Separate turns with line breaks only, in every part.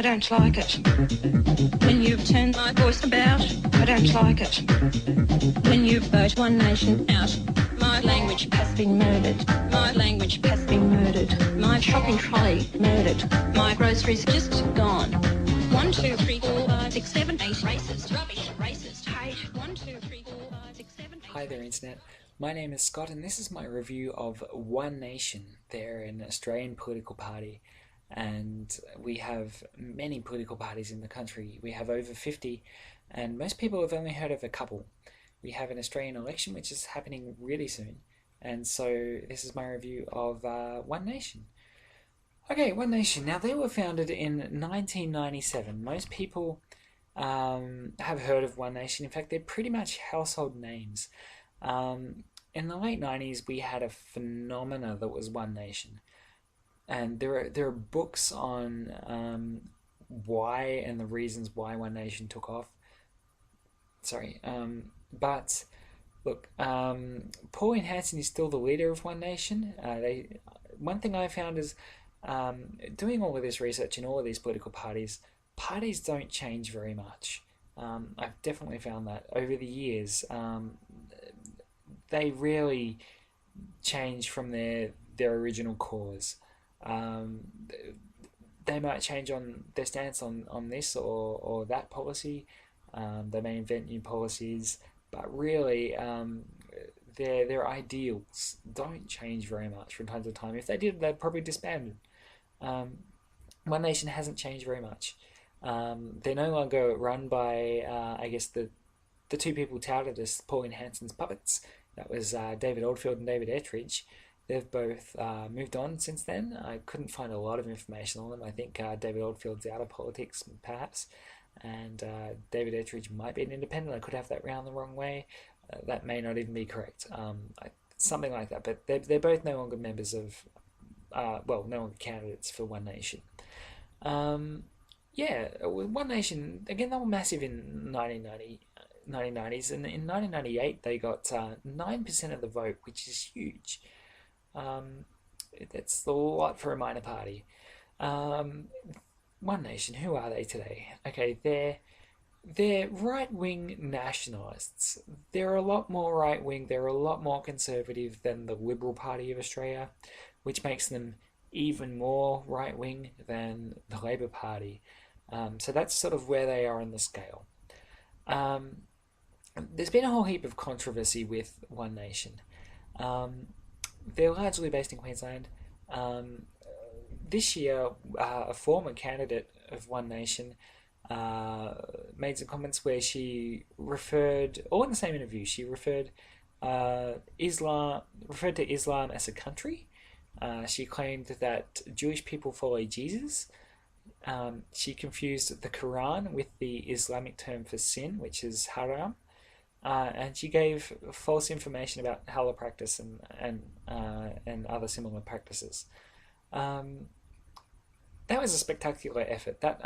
I don't like it. When you've turned my voice about, I don't like it. When you vote One Nation out, my language has been murdered. My language has been murdered. My shopping trolley murdered. My groceries just gone. 1, 2, 3, 4, 5, 6, 7, 8, racist, rubbish, racist, hate. 1, 2, 3, 4, 5, 6, 7, 8.
Hi there Internet, my name is Scott and this is my review of One Nation. They're an Australian political party and we have many political parties in the country. We have over 50 and most people have only heard of a couple. We have an Australian election which is happening really soon, and so this is my review of One Nation. Okay, One Nation. Now they were founded in 1997. Most people have heard of One Nation. In fact, they're pretty much household names. In the late 90s, we had a phenomena that was One Nation, and there are books on why and the reasons why One Nation took off. But look, Pauline Hanson is still the leader of One Nation. One thing I found is doing all of this research in all of these political parties don't change very much. I've definitely found that over the years. They rarely change from their original cause. They might change on their stance on this or that policy. They may invent new policies, but really their ideals don't change very much from time to time. If they did, they'd probably disband. One Nation hasn't changed very much. They're no longer run by, I guess, the two people touted as Pauline Hanson's puppets. That was David Oldfield and David Ettridge. They've both moved on since then. I couldn't find a lot of information on them. I think David Oldfield's out of politics, perhaps, and David Ettridge might be an independent. I could have that round the wrong way. That may not even be correct. Something like that. But they're both no longer members of, no longer candidates for One Nation. Yeah, One Nation, again, they were massive in 1990s, and in 1998 they got 9% of the vote, which is huge. That's a lot for a minor party. One Nation, who are they today? Okay, they're right-wing nationalists. They're a lot more right-wing, they're a lot more conservative than the Liberal Party of Australia, which makes them even more right-wing than the Labor Party. So that's sort of where they are on the scale. There's been a whole heap of controversy with One Nation. They're largely based in Queensland. This year, a former candidate of One Nation made some comments where she referred, all in the same interview, she referred to Islam as a country. She claimed that Jewish people follow Jesus. She confused the Quran with the Islamic term for sin, which is haram. And she gave false information about halal practice and other similar practices. That was a spectacular effort. That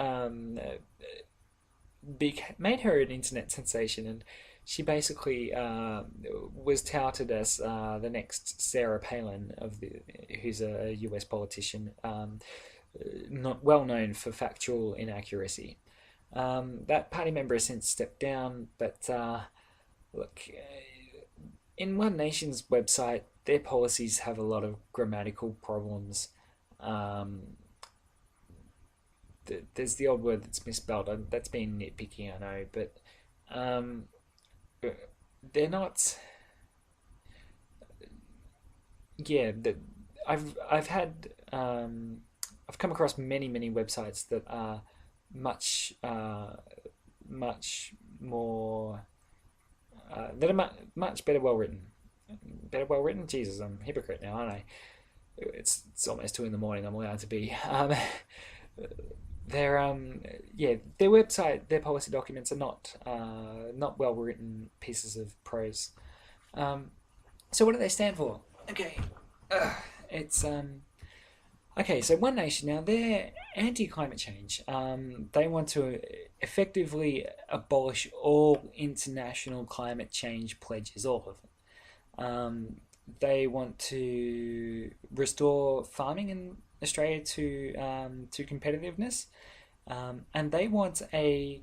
made her an internet sensation, and she basically was touted as the next Sarah Palin who's a US politician, not well known for factual inaccuracy. That party member has since stepped down, but look, in One Nation's website, their policies have a lot of grammatical problems. There's the old word that's misspelled. That's being nitpicky, I know, but they're not. Yeah, I've come across many websites that are much more. That are much better well written. Better well written? Jesus, I'm a hypocrite now, aren't I? It's almost 2 in the morning. I'm allowed to be. Their website, their policy documents are not well written pieces of prose. So what do they stand for? Okay, it's okay. So One Nation, now they're anti-climate change. They want to effectively abolish all international climate change pledges, all of them. They want to restore farming in Australia to competitiveness, and they want a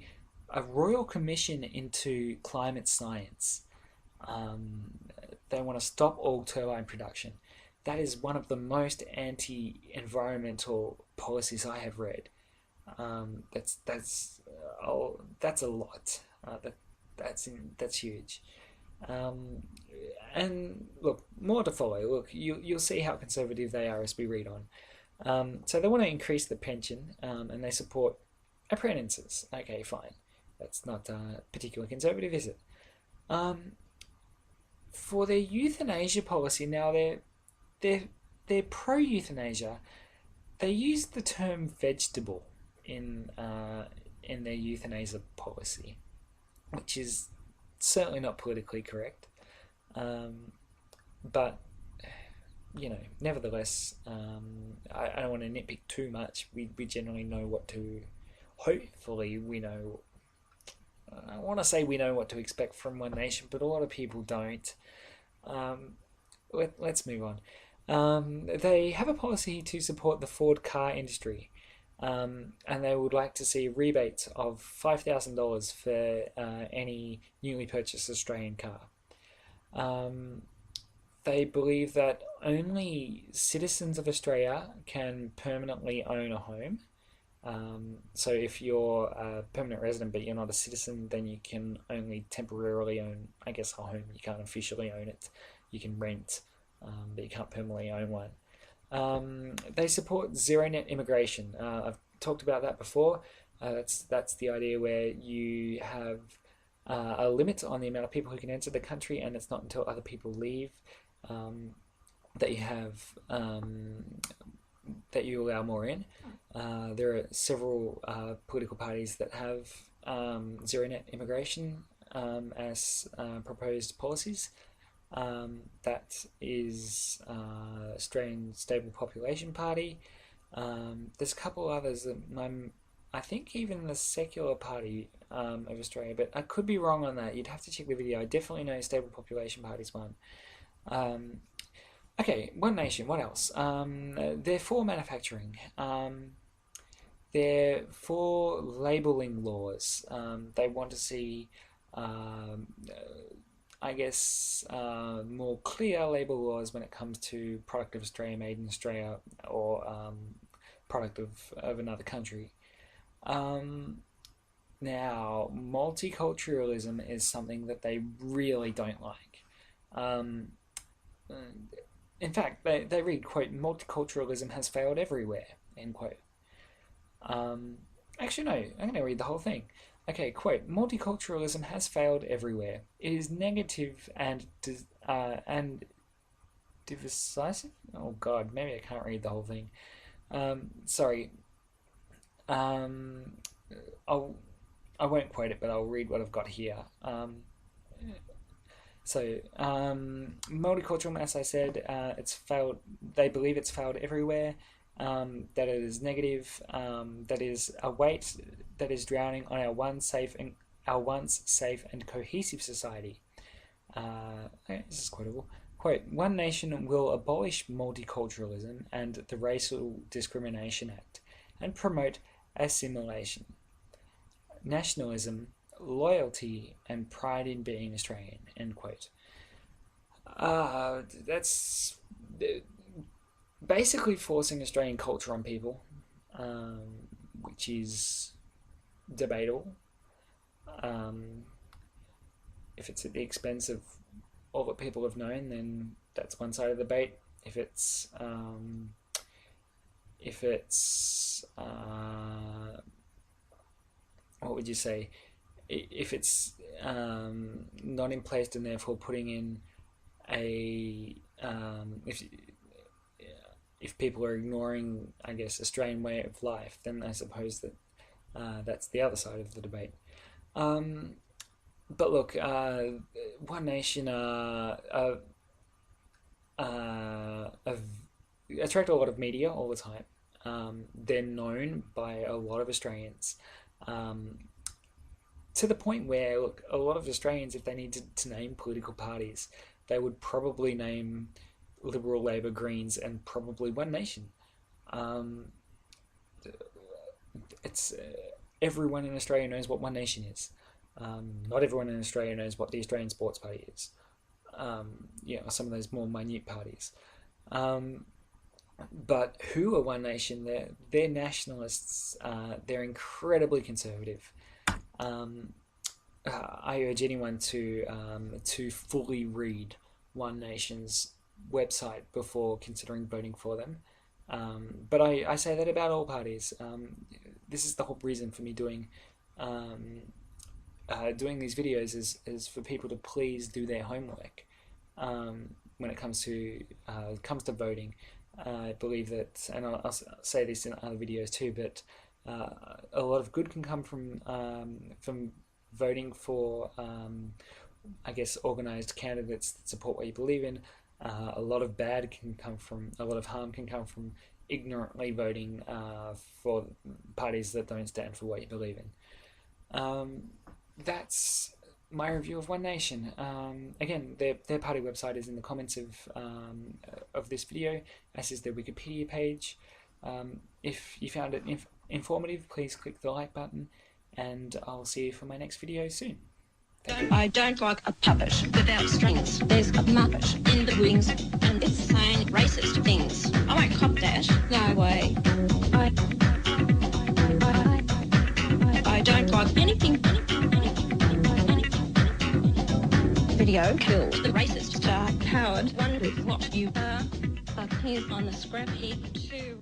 royal commission into climate science. Um, they want to stop all turbine production. That is one of the most anti-environmental policies I have read. That's a lot. That's huge. Um, and look, more to follow. Look, you'll see how conservative they are as we read on. So they want to increase the pension, and they support apprentices. Okay, fine. That's not particularly conservative, is it? Um, for their euthanasia policy, now they're they're pro euthanasia. They use the term vegetable in their euthanasia policy, which is certainly not politically correct. Um, but nevertheless, I don't want to nitpick too much. We generally know what to. Hopefully, we know. I want to say we know what to expect from One Nation, but a lot of people don't. Um, let's move on. They have a policy to support the Ford car industry, and they would like to see rebates of $5,000 for any newly purchased Australian car. Um, they believe that only citizens of Australia can permanently own a home. So if you're a permanent resident but you're not a citizen, then you can only temporarily own, I guess, a home. You can't officially own it. You can rent, but you can't permanently own one. They support zero net immigration. I've talked about that before. That's the idea where you have a limit on the amount of people who can enter the country, and it's not until other people leave um, that you have that you allow more in. There are several political parties that have zero net immigration as proposed policies. That is Australian Stable Population Party. There's a couple others that I think even the Secular Party of Australia, but I could be wrong on that. You'd have to check the video. I definitely know Stable Population Party's one. Um, okay, One Nation. What else? They're for manufacturing. They're for labelling laws. They want to see I guess, more clear label laws when it comes to product of Australia, made in Australia, or product of another country. Um, Now, multiculturalism is something that they really don't like. Um, in fact, they read, quote, multiculturalism has failed everywhere, end quote. Um, Actually, no, I'm going to read the whole thing. Okay, quote, multiculturalism has failed everywhere. It is negative and divisive. Oh God, maybe I can't read the whole thing. Sorry. Um, I'll I won't quote it, but I'll read what I've got here. Multicultural, as I said, it's failed. They believe it's failed everywhere. That it is negative. That is a weight that is drowning on our once safe and cohesive society. Okay, this is quotable. Quote: One Nation will abolish multiculturalism and the Racial Discrimination Act, and promote assimilation, nationalism, loyalty, and pride in being Australian. End quote. That's basically forcing Australian culture on people, which is debatable. Um, if it's at the expense of all that people have known, then that's one side of the debate. If it's what would you say? If it's not in place and therefore putting in a if people are ignoring, I guess, Australian way of life, then I suppose that that's the other side of the debate. Um, but look, One Nation have attract a lot of media all the time. They're known by a lot of Australians. Um, to the point where, look, a lot of Australians, if they needed to name political parties, they would probably name Liberal, Labor, Greens, and probably One Nation. Um, it's everyone in Australia knows what One Nation is. Not everyone in Australia knows what the Australian Sports Party is. Some of those more minute parties. But who are One Nation? They're nationalists. They're incredibly conservative. I urge anyone to fully read One Nation's website before considering voting for them. But I say that about all parties. This is the whole reason for me doing these videos is for people to please do their homework when it comes to voting. I believe that, and I'll say this in other videos too, but a lot of good can come from voting for, I guess, organised candidates that support what you believe in. A lot of harm can come from ignorantly voting for parties that don't stand for what you believe in. That's my review of One Nation. Again, their party website is in the comments of this video, as is their Wikipedia page. If you found it informative, please click the like button, and I'll see you for my next video soon.
I don't like a puppet without strings. There's a muppet in the wings, and it's saying racist things. I won't cop that. No way. I don't like anything. Video killed the racist star. Howard wondered what you are, but he's on the scrap heap too.